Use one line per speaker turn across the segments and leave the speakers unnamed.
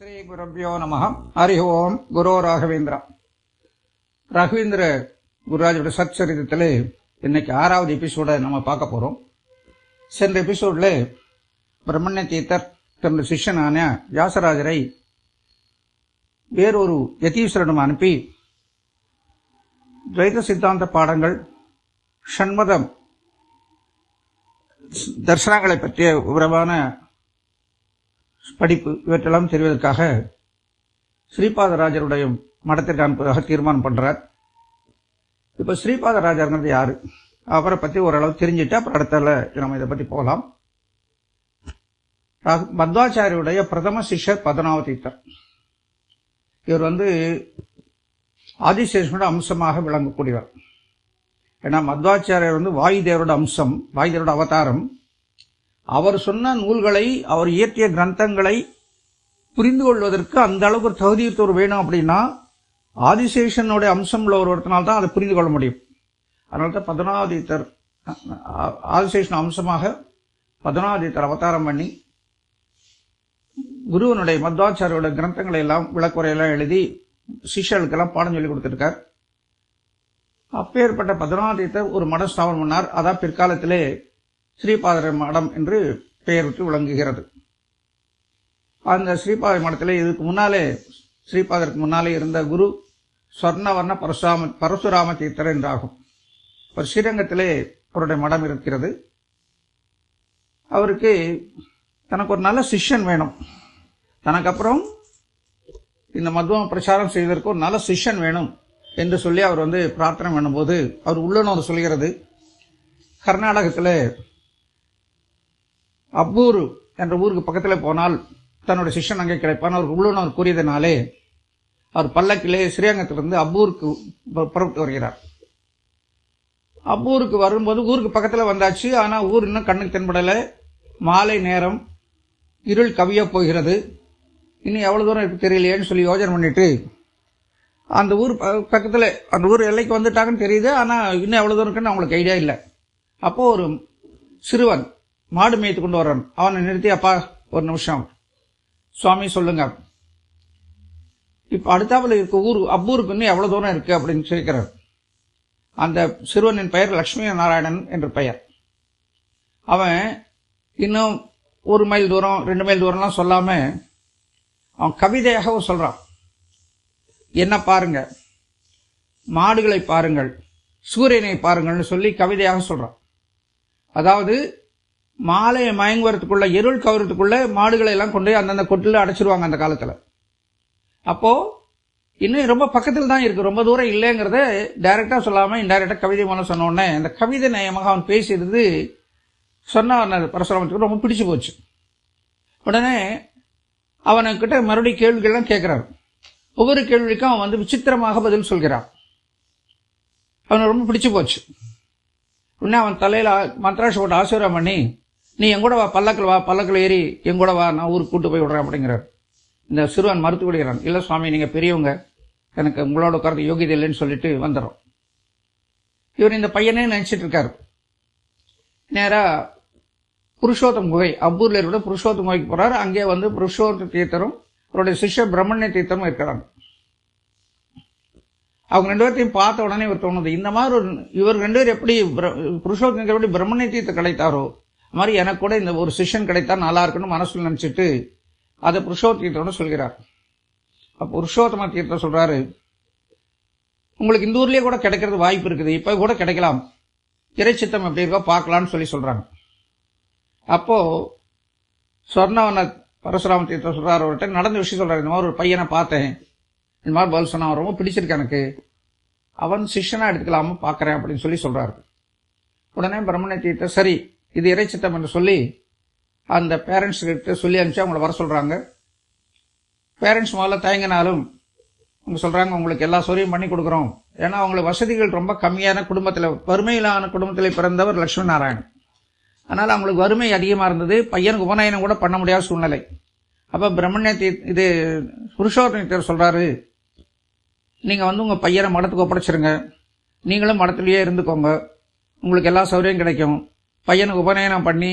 ஸ்ரீ குருப்யோ நமஹ. ஹரி ஓம். குரு ராகவேந்திர குருராஜோட சச்சரிதத்திலே இன்னைக்கு 6வது எபிசோட நம்ம பார்க்க போறோம். சென்ற எபிசோட்ல பிரம்மண்ய தீர்த்தர் தன்னுடைய சிஷ்யனான வியாசராஜரை வேறொரு யதீஸ்வரனிடம் அனுப்பி துவைத சித்தாந்த பாடங்கள், ஷண்மதம் தர்சனங்களை பற்றிய விவரமான படிப்பு இவற்றெல்லாம் தெரிவதற்காக ஸ்ரீபாதராஜருடைய மடத்திற்கு அனுப்புவதாக தீர்மானம் பண்றார். இப்ப ஸ்ரீபாதராஜருங்கிறது யாரு, அவரை பத்தி ஓரளவு தெரிஞ்சுட்டு அப்புறம் அடுத்தால நம்ம இதை பத்தி போகலாம். மத்வாச்சாரியுடைய பிரதம சிஷ்யர் பத்மநாப தீர்த்தர். இவர் ஆதிசேஷனோட அம்சமாக விளங்கக்கூடியவர். ஏன்னா மத்வாச்சாரியர் வாயுதேவரோட அம்சம், வாயுதேவரோட அவதாரம். அவர் சொன்ன நூல்களை, அவர் இயற்றிய கிரந்தங்களை புரிந்து கொள்வதற்கு அந்த அளவுக்கு தகுதியத்தோர் வேணும். அப்படின்னா ஆதிசேஷனுடைய அம்சம் உள்ள ஒருத்தனால் தான் அதை புரிந்து கொள்ள முடியும். அதனால்தான் பத்மநாபதீர்த்தர் ஆதிசேஷன் அம்சமாக பத்மநாபதீர்த்தர் அவதாரம் பண்ணி குருவனுடைய மத்வாச்சாரியோட கிரந்தங்களை எல்லாம் விளக்குறையெல்லாம் எழுதி சிஷ்யர்களுக்கெல்லாம் பாடம் சொல்லி கொடுத்திருக்கார். அப்பேற்பட்ட பத்மநாபதீர்த்தர் ஒரு மடம் ஸ்தாபனம் பண்ணார். அதான் பிற்காலத்திலே ஸ்ரீபாதர் மடம் என்று பெயர் விட்டு விளங்குகிறது. அந்த ஸ்ரீபாதர் மடத்திலே இதுக்கு முன்னாலே, ஸ்ரீபாதருக்கு முன்னாலே இருந்த குரு ஸ்வர்ணவர்ண பரசுராம தீர்த்தர் என்றாகும். ஸ்ரீரங்கத்திலே அவருடைய மடம் இருக்கிறது. அவருக்கு தனக்கு ஒரு நல்ல சிஷ்யன் வேணும். தனக்கு அப்புறம் இந்த மத்வ பிரச்சாரம் செய்வதற்கு ஒரு நல்ல சிஷ்யன் வேணும் என்று சொல்லி அவர் பிரார்த்தனை பண்ணும்போது அவர் உள்ளுணர்வு சொல்கிறது. கர்நாடகத்தில் அப்பூர் என்ற ஊருக்கு பக்கத்தில் போனால் தன்னுடைய சிஷ்யன் அங்கே கிடைப்பான். அவர் உள்ளுணர்வு கூறியதனாலே அவர் பல்லக்கிலே ஸ்ரீரங்கத்திலிருந்து அப்பூருக்கு புறப்பட்டு வருகிறார். அப்பூருக்கு வரும்போது ஊருக்கு பக்கத்தில் வந்தாச்சு. ஆனால் ஊர் இன்னும் கண்ணுக்கு தென்படலை. மாலை நேரம், இருள் கவிய போகிறது. இன்னும் எவ்வளவு தூரம் இருக்கு தெரியலையேன்னு சொல்லி யோஜனை பண்ணிட்டு அந்த ஊர் பக்கத்தில், அந்த ஊர் எல்லைக்கு வந்துட்டாங்கன்னு தெரியுது. ஆனால் இன்னும் எவ்வளவு தூரம் இருக்குன்னு அவங்களுக்கு ஐடியா இல்லை. அப்போ ஒரு சிறுவன் மாடு மேய்த்து கொண்டு வர்றான். அவனை நிறுத்தி, அப்பா ஒரு நிமிஷம், சுவாமி சொல்லுங்க, இப்ப அடுத்தாப்புல இருக்க ஊர் அப்பூருக்கு இன்னும் எவ்வளவு தூரம் இருக்கு அப்படின்னு கேட்கிறார். அந்த சிறுவனின் பெயர் லட்சுமி நாராயணன் என்ற பெயர். அவன் இன்னும் 1 மைல் தூரம் 2 மைல் தூரம்லாம் சொல்லாம அவன் கவிதையாகவும் சொல்றான். என்ன பாருங்க, மாடுகளை பாருங்கள், சூரியனை பாருங்கள்னு சொல்லி கவிதையாக சொல்றான். அதாவது மாலையை மயங்குவதுக்குள்ள, இருள் கவரத்துக்குள்ள மாடுகளை எல்லாம் கொண்டு அந்தந்த கொட்டில அடைச்சிருவாங்க அந்த காலத்துல. அப்போ இன்னும் ரொம்ப பக்கத்தில் தான் இருக்கு, ரொம்ப தூரம் இல்லைங்கிறத டைரக்டா சொல்லாம இன்டைரக்டா கவிதை மூலம் சொன்ன உடனே அந்த கவிதை நயமாக அவன் பேசியது சொன்ன பரசுராமத்துக்கு ரொம்ப பிடிச்சு போச்சு. உடனே அவனுக்கிட்ட மறுபடியும் கேள்விகள்லாம் கேட்கிறார். ஒவ்வொரு கேள்விக்கும் அவன் விசித்திரமாக பதில் சொல்கிறான். அவனுக்கு ரொம்ப பிடிச்சு போச்சு. உடனே அவன் தலையில மந்த்ராட்சி போட்டு ஆசீர்வாதம் பண்ணி, நீ எங்கூட வா, பல்லக்கில் ஏறி எங்கூட வா, நான் ஊருக்கு கூட்டு போய் விடுறேன் அப்படிங்கிறார். இந்த சிறுவன் மறுத்து விடுகிறான். இல்ல சுவாமி, நீங்க பெரியவங்க, எனக்கு உங்களோட உட்கார்ந்து யோகியதை இல்லைன்னு சொல்லிட்டு வந்துடும். இவர் இந்த பையனே நினைச்சிட்டு இருக்காரு. நேரா புருஷோத்தம் குகை, அப்பூர்ல இருக்கிற புருஷோத்தம் குகைக்கு போறாரு. அங்கே புருஷோத்த தீர்த்தரும் அவருடைய சிஷ்யர் பிரம்மண்ய தீர்த்தரும் இருக்கிறாங்க. அவங்க 2 பேர்த்தையும் பார்த்த உடனே இவர் தோணுது, இந்த மாதிரி இவர் 2 பேர் எப்படி புருஷோத்தம் எப்படி பிரம்மண்ய தீர்த்தம் கிடைத்தாரோ, அது மாதிரி எனக்கு கூட இந்த ஒரு சிஷ்யன் கிடைத்தா நல்லா இருக்குன்னு மனசுல நினைச்சிட்டு அதை புருஷோத்த தீர்த்தோட சொல்கிறார். அப்ப புருஷோத்தம தீர்த்தம் சொல்றாரு, உங்களுக்கு இந்த ஊர்லயே கூட கிடைக்கிறது வாய்ப்பு இருக்குது, இப்ப கூட கிடைக்கலாம், இறைச்சித்தம் எப்படி இருக்கோ பார்க்கலாம்னு சொல்லி சொல்றாங்க. அப்போ சொர்ணவன பரசுராம தீர்த்தம் சொல்றாரு, அவர்கிட்ட நடந்த விஷயம் சொல்றாரு. இந்த மாதிரி ஒரு பையனை பார்த்தேன், இந்த மாதிரி பதில் சொன்னா, ரொம்ப பிடிச்சிருக்கு எனக்கு, அவன் சிஷ்யனா எடுத்துக்கலாம பாக்குறேன் அப்படின்னு சொல்லி சொல்றாரு. உடனே பிரம்மண்ய தீர்த்தம் சரி இது இறைச்சித்தம் என்று சொல்லி அந்த பேரண்ட்ஸ் கிட்ட சொல்லி அனுப்பிச்சு அவங்கள வர சொல்றாங்க. பேரண்ட்ஸ் முதல்ல தயங்கினாலும் அவங்க சொல்றாங்க, உங்களுக்கு எல்லா சௌரியம் பண்ணி கொடுக்குறோம். ஏன்னா அவங்களுக்கு வசதிகள் ரொம்ப கம்மியான குடும்பத்தில், வறுமையிலான குடும்பத்தில் பிறந்தவர் லட்சுமி நாராயணன். அதனால அவங்களுக்கு வறுமை அதிகமா இருந்தது. பையனுக்கு உபநயனம் கூட பண்ண முடியாத சூழ்நிலை. அப்ப பிரம்மண்ய இது புருஷோத்தமர் சொல்றாரு, நீங்க உங்க பையனை மடத்துக்கு ஒப்படைச்சிருங்க, நீங்களும் மடத்திலேயே இருந்துக்கோங்க, உங்களுக்கு எல்லா சௌகரியம் கிடைக்கும். பையனுக்கு உபநயனம் பண்ணி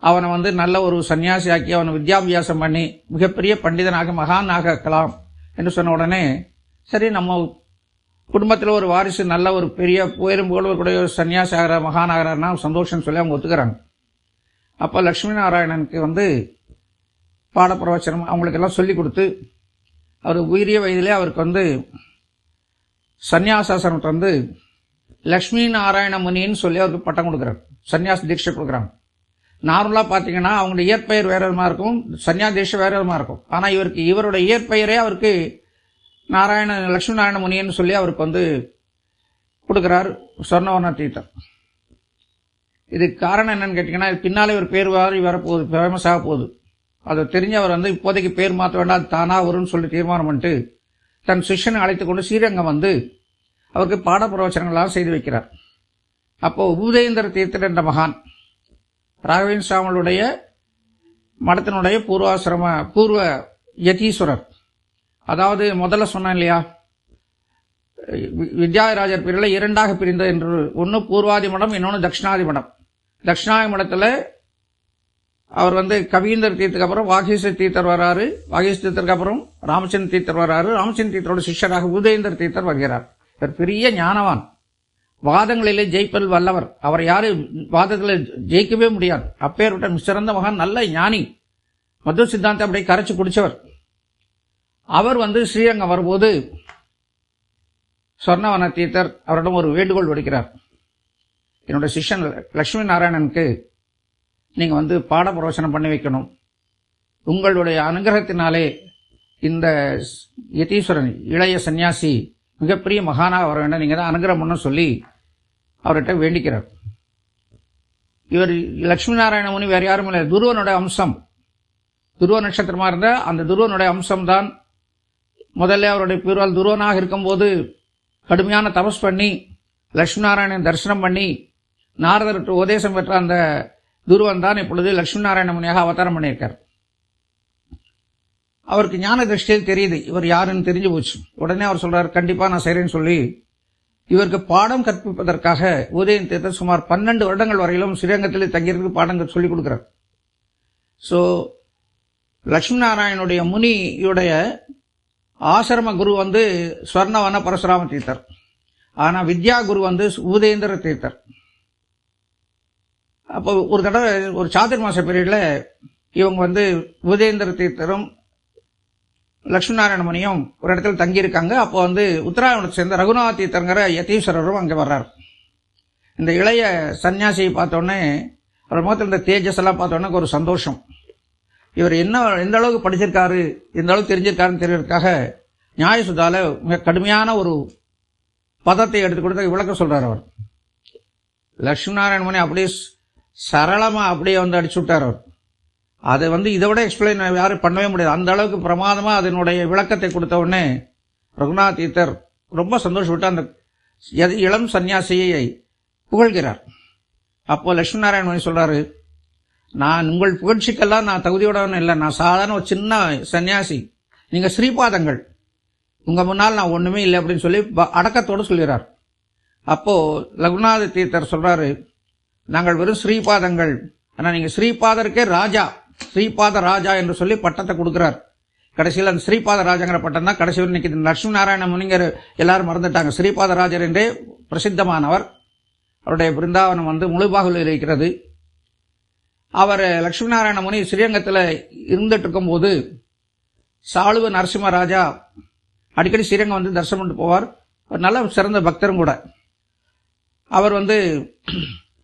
அவனை வந்து நல்ல ஒரு சன்னியாசியாக்கி அவனை வித்யாபியாசம் பண்ணி மிகப்பெரிய பண்டிதனாக மகானாக ஆக்கலாம் என்று சொன்ன உடனே, சரி நம்ம குடும்பத்தில் ஒரு வாரிசு நல்ல ஒரு பெரிய உயரும் புகழ்வக்கூடிய ஒரு சன்னியாசி ஆகிற மகானாகிறார்னா சந்தோஷம் சொல்லி அவங்க ஒத்துக்கிறாங்க. அப்போ லட்சுமி நாராயணனுக்கு வந்து பாடப்பிரவச்சனம் அவங்களுக்கெல்லாம் சொல்லி கொடுத்து அவர் உயரிய வயதிலே அவருக்கு வந்து சன்னியாசாசனத்தை வந்து லட்சுமி நாராயண முனின்னு சொல்லி அவருக்கு பட்டம் கொடுக்குறாரு, சன்னியாச தீட்சை கொடுக்குறாங்க. நார்மலாக பார்த்தீங்கன்னா அவங்களுடைய இயற்பெயர் வேற விதமாக இருக்கும், சன்னியாச தீட்சை வேற விதமாக இருக்கும். ஆனால் இவருடைய இயற்பெயரே அவருக்கு லட்சுமி நாராயண முனின்னு சொல்லி அவருக்கு வந்து கொடுக்குறார் சொர்ணவர்ண தீர்த்தர். இதுக்கு காரணம் என்னன்னு கேட்டீங்கன்னா, பின்னாலே ஒரு பேர் வரப்போகுது, ஃபேமஸ் ஆக போகுது. அதை தெரிஞ்சு அவர் வந்து இப்போதைக்கு பேர் மாற்ற வேண்டாம், தானா வரும்னு சொல்லி தீர்மானம் பண்ணிட்டு தன் சிஷ்யனை அழைத்துக் கொண்டு ஸ்ரீரங்கம் வந்து அவருக்கு பாட பிரவச்சனங்களாக செய்து வைக்கிறார். அப்போ உபதேந்திர தீர்த்தர் என்ற மகான் ராகவேந்திர சுவாமிகளுடைய மடத்தினுடைய பூர்வ யதீஸ்வரர். அதாவது முதல்ல சொன்னேன் இல்லையா, வித்யாராஜர் பேரில் இரண்டாக பிரிந்த என்று, ஒன்று பூர்வாதி மடம், இன்னொன்று தட்சிணாதி மடம். தட்சிணாதி மடத்தில் அவர் வந்து கவீந்தர் தீர்த்துக்கு அப்புறம் வாகீச தீர்த்தர் வராரு, வாகீச தீர்த்தருக்கு அப்புறம் ராமச்சந்திர தீர்த்தர் வராரு, ராமச்சந்திர தீர்த்தரோட சிஷ்யராக உதயேந்தர் தீர்த்தர் வருகிறார். இவர் பெரிய ஞானவான், வாதங்களிலே ஜெயிப்பல் வல்லவர். அவர் யாரு வாதத்தில் ஜெயிக்கவே முடியாது, அப்பேற்பட்ட சிறந்த மகான், நல்ல ஞானி, மதுவ சித்தாந்தம் அப்படியே கரைச்சு குடிச்சவர். அவர் வந்து ஸ்ரீரங்கம் வரும்போது சொர்ணவர்ண தீர்த்தர் அவரிடம் ஒரு வேண்டுகோள் விடுக்கிறார். என்னுடைய சிஷ்யன் லட்சுமி நாராயணனுக்கு நீங்க வந்து பாட பிரவச்சனம் பண்ணி வைக்கணும், உங்களுடைய அனுகிரகத்தினாலே இந்த யதீஸ்வரன் இளைய சன்னியாசி மிகப்பெரிய மகானாக வர வேண்டும், நீங்க தான் அனுகிரகம் பண்ண சொல்லி அவர்கிட்ட வேண்டிக்கிறார். இவர் லட்சுமி நாராயண முனி வேற யாரும் இல்லை, துருவனுடைய அம்சம். துருவ நட்சத்திரமா இருந்த அந்த துருவனுடைய அம்சம்தான் முதல்ல அவருடைய பிறவால் துருவனாக இருக்கும்போது கடுமையான தபஸ் பண்ணி லட்சுமி நாராயணன் தரிசனம் பண்ணி நாரதர் உபதேசம் பெற்ற அந்த துருவன் தான் இப்பொழுது லட்சுமி நாராயண முனியாக அவதாரம் பண்ணியிருக்கார். அவருக்கு ஞான திருஷ்டியில் தெரியுது இவர் யாருன்னு தெரிஞ்சு போச்சு. உடனே அவர் சொல்றாரு, கண்டிப்பா நான் செய்றேன்னு சொல்லி இவருக்கு பாடம் கற்பிப்பதற்காக உதயன் தீர்த்தர் சுமார் 12 வருடங்கள் வரையிலும் ஸ்ரீரங்கத்தில் தங்கியிருந்து பாடங்கள் சொல்லிக் கொடுக்கிறார். சோ லட்சுமி நாராயணுடைய முனியுடைய ஆசிரம குரு வந்து ஸ்வர்ணவன பரசுராம தீர்த்தர், ஆனா வித்யா குரு வந்து உதயேந்திர தீர்த்தர். அப்போ ஒரு தடவை ஒரு சாதுர்மாச பீரியட்ல இவங்க வந்து உதயேந்திர தீர்த்தரும் லட்சுமி நாராயண முனியும் ஒரு இடத்துல தங்கியிருக்காங்க. அப்போ வந்து உத்தராயணத்தை சேர்ந்த ரகுநாத தீர்த்தங்கிற யதீஸ்வரரும் அங்கே வர்றார். இந்த இளைய சன்னியாசியை பார்த்தோன்னே அவர் முகத்தில் இந்த தேஜஸ் எல்லாம் பார்த்தோன்னே ஒரு சந்தோஷம். இவர் எந்த அளவுக்கு படிச்சிருக்காரு, எந்த அளவுக்கு தெரிஞ்சிருக்காருன்னு தெரியறதுக்காக நியாயசுதால மிக கடுமையான ஒரு பதத்தை எடுத்து கொடுத்து விளக்கம் சொல்றாரு. அவர் லட்சுமி நாராயண முனி அப்படியே சரளமா அப்படியே வந்து அடிச்சு விட்டார். அவர் அதை வந்து இதை விட எக்ஸ்பிளைன் யாரும் பண்ணவே முடியாது, அந்த அளவுக்கு பிரமாதமா அதனுடைய விளக்கத்தை கொடுத்த உடனே ரகுநாத தீர்த்தர் ரொம்ப சந்தோஷப்பட்டு அந்த இளம் சன்னியாசியை புகழ்கிறார். அப்போ லட்சுமி நாராயண முனி சொல்றாரு, நான் உங்கள் புகழ்ச்சிக்கெல்லாம் நான் தகுதியோடவன் இல்லை, நான் சாதாரண ஒரு சின்ன சன்னியாசி, நீங்க ஸ்ரீபாதங்கள், உங்க முன்னால் நான் ஒண்ணுமே இல்லை அப்படின்னு சொல்லி அடக்கத்தோடு சொல்கிறார். அப்போ ரகுநாத தீர்த்தர் சொல்றாரு, நாங்கள் வெறும் ஸ்ரீபாதங்கள், ஆனா நீங்க ஸ்ரீபாதருக்கே ராஜா, ஸ்ரீபாத ராஜா என்று சொல்லி பட்டத்தை கொடுக்கிறார். கடைசியில் அந்த ஸ்ரீபாத ராஜாங்கிற பட்டம் தான் கடைசி இன்னைக்கு லட்சுமி நாராயண முனிங்கர் எல்லாரும் மறந்துட்டாங்க. ஸ்ரீபாத ராஜர் என்றே பிரசித்தமானவர். அவருடைய பிருந்தாவனம் வந்து முழுபாகுலில் இருக்கிறது. அவர் லட்சுமி நாராயண முனி ஸ்ரீரங்கத்தில் இருந்துட்டு இருக்கும் போது சாளுவ நரசிம்ம ராஜா அடிக்கடி ஸ்ரீரங்கம் வந்து தரிசனம் பண்ணிட்டு போவார். ஒரு நல்ல சிறந்த பக்தரும் கூட. அவர் வந்து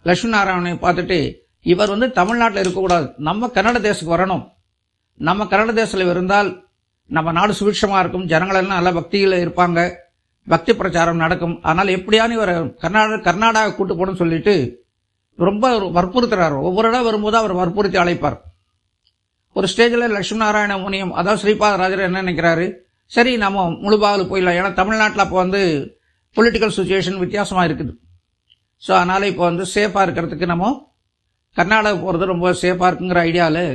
லட்சுமி நாராயணனை பார்த்துட்டு, இவர் வந்து தமிழ்நாட்டில் இருக்கக்கூடாது, நம்ம கன்னட தேசத்துக்கு வரணும், நம்ம கன்னட தேசத்தில் இருந்தால் நம்ம நாடு சுபிட்சமா இருக்கும், ஜனங்கள் எல்லாம் நல்ல பக்தியில் இருப்பாங்க, பக்தி பிரச்சாரம் நடக்கும், அதனால எப்படியான இவர் கர்நாடகா கூட்டு போகணும்னு சொல்லிட்டு ரொம்ப வற்புறுத்துறாரு. ஒவ்வொரு இடம் வரும்போது அவர் வற்புறுத்தி அழைப்பார். ஒரு ஸ்டேஜில் லட்சுமி நாராயண முனியம், அதாவது ஸ்ரீபாத ராஜர் என்ன நினைக்கிறாரு, சரி நம்ம முழுபாவில் போயிடலாம், ஏன்னா தமிழ்நாட்டில் அப்போ வந்து பொலிட்டிக்கல் சுச்சுவேஷன் வித்தியாசமா இருக்குது. ஸோ அதனால இப்போ வந்து சேஃபா இருக்கிறதுக்கு நம்ம கர்நாடகா போறது ரொம்ப சேஃபா இருக்குங்கிற ஐடியாவில்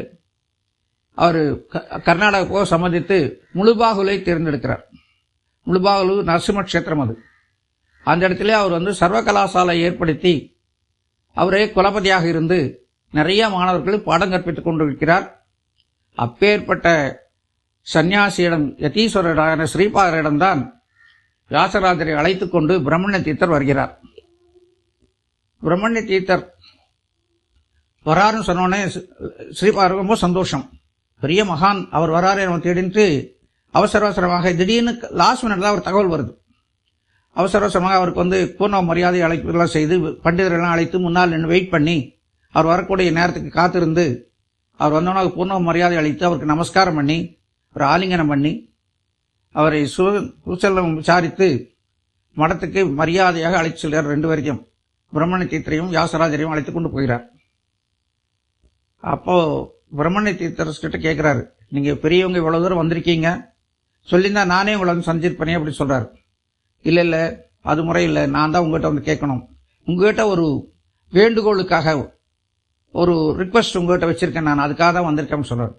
அவர் கர்நாடகா போக சம்மதித்து முழுபாகுலை தேர்ந்தெடுக்கிறார். முழுபாகுலு நரசிம்ம கஷேத்திரம் அது. அந்த இடத்துல அவர் வந்து சர்வ கலாசாலை ஏற்படுத்தி அவரே குலபதியாக இருந்து நிறைய மாணவர்கள் பாடம் கற்பித்துக் கொண்டிருக்கிறார். அப்பேற்பட்ட சன்னியாசியிடம், யதீஸ்வரரான ஸ்ரீபாதரிடம்தான் வியாசராஜரை அழைத்துக் கொண்டு பிரம்மண்ய தீர்த்தர் வருகிறார். பிரம்மண்ய தீர்த்தர் வராருன்னு சொன்னோடனே ஸ்ரீபாதர் ரொம்ப சந்தோஷம். பெரிய மகான் அவர் வராரு நம்ம தேடிட்டு அவசர அவசரமாக திடீர்னு லாஸ்ட் மினிட்ல ஒரு தகவல் வருது. அவசர அவசரமாக அவருக்கு பூர்ண மரியாதை அழைப்புலாம் செய்து பண்டிதர்கள்லாம் அழைத்து முன்னால் நின்று வெயிட் பண்ணி அவர் வரக்கூடிய நேரத்துக்கு காத்திருந்து அவர் வந்தோன்னா பூர்ண மரியாதை அளித்து அவருக்கு நமஸ்காரம் பண்ணி ஒரு ஆலிங்கனம் பண்ணி அவரை சுசலம் விசாரித்து மடத்துக்கு மரியாதையாக அழைத்து செல்கிறார். 2 வரைக்கும் பிரம்மண்ய தீர்த்தரையும் வியாசராஜரையும் அழைத்துக் கொண்டு போகிறார். அப்போ பிரம்மண்ய தீர்த்தர்கிட்ட கேட்கிறாரு, நீங்க பெரியவங்க இவ்வளவு தூரம் வந்திருக்கீங்க, சொல்லியிருந்தா நானே உங்களை சந்திருப்பேனே அப்படி சொல்றாரு. இல்ல அது முறை இல்லை, நான் தான் உங்ககிட்ட கேட்கணும். உங்ககிட்ட ஒரு வேண்டுகோளுக்காக ஒரு ரிக்வஸ்ட் உங்ககிட்ட வச்சிருக்கேன், நான் அதுக்காக தான் வந்திருக்கேன்னு சொல்றாரு.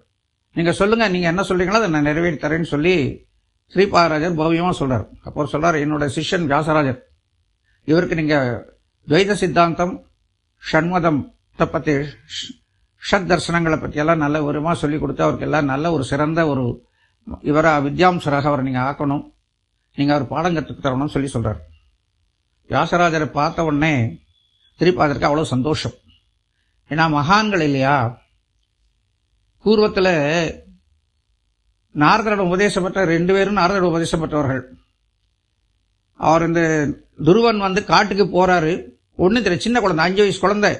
நீங்க சொல்லுங்க, நீங்க என்ன சொல்றீங்களோ அதை நான் நிறைவேற்றி தரேன்னு சொல்லி ஸ்ரீபாதராஜர் பவ்யமா சொல்றாரு. அப்போ சொல்றாரு, என்னோட சிஷ்யன் வியாசராஜர், இவருக்கு நீங்க துவைத சித்தாந்தம், ஷண்மதம் பத்தி, ஷட் தர்சனங்களை பத்தி எல்லாம் நல்ல விவரமா சொல்லி கொடுத்து அவருக்கு எல்லாம் நல்ல ஒரு சிறந்த ஒரு இவரா வித்யாம்சராக அவரை நீங்க ஆக்கணும், நீங்க அவர் பாடம் கற்றுக்கு தரணும்னு சொல்லி சொல்றாரு. வியாசராஜரை பார்த்த உடனே ஸ்ரீபாதருக்கு அவ்வளவு சந்தோஷம். ஏன்னா மகான்கள் இல்லையா, பூர்வத்தில் நாரதரோட உபதேசம் பெற்ற 2 பேரும் நாரதரோட உபதேசம் பெற்றவர்கள். அவர் இந்த துருவன் காட்டுக்கு போறாரு. ஒன்னும் தெரியல, சின்ன குழந்தை, 5 வயசு குழந்தை.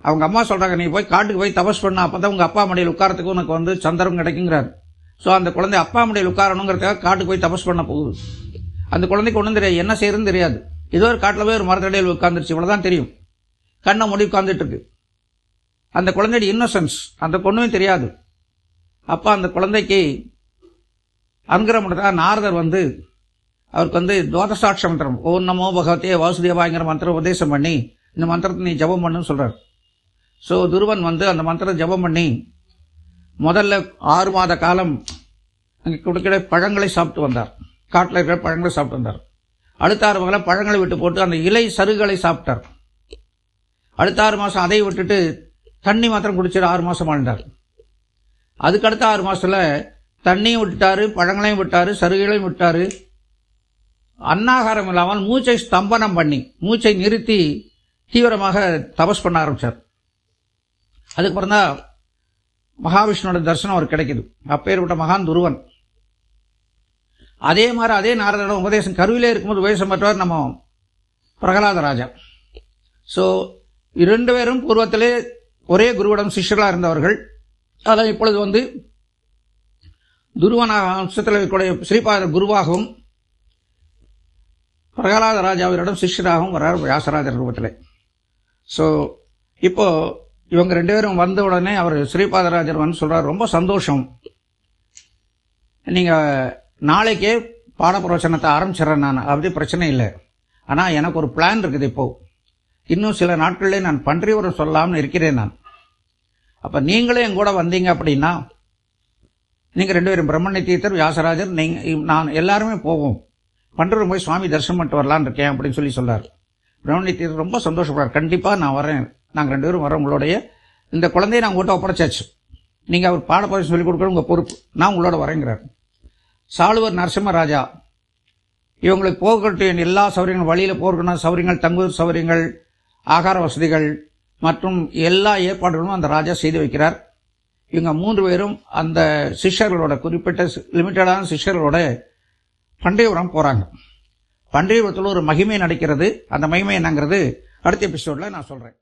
அவங்க அம்மா சொல்றாங்க, நீ போய் காட்டுக்கு போய் தபஸ் பண்ண, அப்பதான் உங்க அப்பா மடியில் உட்காரத்துக்கு உனக்கு சந்தர்ப்பம் கிடைக்குங்கிறார். சோ அந்த குழந்தை அப்பா மடியில் உட்காரணுங்கிறதுக்காக காட்டுக்கு போய் தபஸ் பண்ண போகுது. அந்த குழந்தைக்கு ஒன்றும் தெரியாது, என்ன செய்யறதுன்னு தெரியாது. ஏதோ ஒரு காட்டுல போய் ஒரு மரத்தடியில் உட்கார்ந்துருச்சு, இவ்வளவுதான் தெரியும். கண்ணை மூடி உட்கார்ந்துட்டு இருக்கு. அந்த குழந்தையோட இன்னோசன்ஸ் அந்த ஒண்ணுமே தெரியாது. அப்ப அந்த குழந்தைக்கு அனுகிரகம் நாரதர் அவருக்கு துவாதசாட்ச மந்திரம், ஓம் நமோ பகவதே வாசுதேவாங்கிற மந்திரம் உபதேசம் பண்ணி இந்த மந்திரத்தை நீ ஜபம் பண்ணுன்னு சொல்றாரு. சோ துருவன் அந்த மந்திரத்தை ஜபம் பண்ணி முதல்ல 6 மாத காலம் அங்கே கொடுக்கிற பழங்களை சாப்பிட்டு வந்தார். காட்டில் இருக்கிற பழங்களை சாப்பிட்டு வந்தார். அடுத்த 6 மாதம் பழங்களை விட்டு போட்டு அந்த இலை சருகுகளை சாப்பிட்டார். அடுத்த 6 மாசம் அதை விட்டுட்டு தண்ணி மாத்திரம் குடிச்சிட்டு 6 மாசம் வாழ்ந்தார். அதுக்கு அடுத்த 6 மாசத்துல தண்ணியும் விட்டுட்டாரு, பழங்களையும் விட்டாரு, சருகுகளையும் விட்டாரு. அன்னாகாரம் இல்லாமல் மூச்சை ஸ்தம்பனம் பண்ணி மூச்சை நிறுத்தி தீவிரமாக தபஸ் பண்ண ஆரம்பிச்சார். அதுக்கப்புறம் தான் மகாவிஷ்ணுவோட தரிசனம் அவருக்கு கிடைக்குது. அப்பேற்பட்ட மகான் துருவன். அதே மாதிரி அதே நாரதோட உபதேசம் கருவிலே இருக்கும்போது உபதேசம் பெற்றவர் நம்ம பிரகலாத ராஜா. சோ 2 பேரும் பூர்வத்திலே ஒரே குருவிடம் சிஷ்யர்களா இருந்தவர்கள். அதான் இப்பொழுது துருவன வம்சத்தில் இருக்கக்கூடிய ஸ்ரீபாதர் குருவாகவும் பிரகலாத ராஜாவிடம் சிஷ்யராகவும் வர்றார் வியாசராஜர் ரூபத்திலே. சோ இப்போ இவங்க 2 பேரும் வந்த உடனே அவர் ஸ்ரீபாதராஜர் சொல்றார், ரொம்ப சந்தோஷம், நீங்க நாளைக்கே பாட பிரவச்சனத்தை ஆரம்பிச்சிடறேன், நான் அப்படி பிரச்சனை இல்லை. ஆனா எனக்கு ஒரு பிளான் இருக்குது. இப்போ இன்னும் சில நாட்களிலே நான் பன்றியூரம் சொல்லலாம்னு இருக்கிறேன் நான். அப்ப நீங்களே என் கூட வந்தீங்க அப்படின்னா நீங்க 2 பேரும் பிரம்மண்ய தீர்த்தர், வியாசராஜர், நான் எல்லாருமே போவோம், பன்றியூரம் போய் சுவாமி தரிசனம் பண்ணிட்டு வரலான்னு இருக்கேன் அப்படின்னு சொல்லி சொல்றாரு. பிரம்மண்ய தீர்த்தர் ரொம்ப சந்தோஷப்படுறார். கண்டிப்பா நான் வரேன், நாங்க 2 பேரும் வரோம், உங்களுடைய இந்த குழந்தையை நான் உங்கள்கிட்ட ஒப்படைச்சாச்சு, நீங்க அவர் பாடப்போய் சொல்லிக் கொடுக்கணும், உங்க பொறுப்பு, நான் உங்களோட வரேங்கிறார். சாளுவர் நரசிம்மராஜா இவங்களுக்கு போகக்கூடிய எல்லா சௌகரியங்களும், வழியில போகணும் சௌகரியங்கள், தங்குவதற்கு சௌகரியங்கள், ஆகார வசதிகள் மற்றும் எல்லா ஏற்பாடுகளும் அந்த ராஜா செய்து வைக்கிறார். இவங்க 3 பேரும் அந்த சிஷ்யர்களோட, குறிப்பிட்ட லிமிட்டடான சிஷ்யர்களோட பன்றியூரம் போறாங்க. பன்றியூரத்தில் ஒரு மகிமை நடக்கிறது. அந்த மகிமை என்னங்கிறது அடுத்த எபிசோட்ல நான் சொல்றேன்.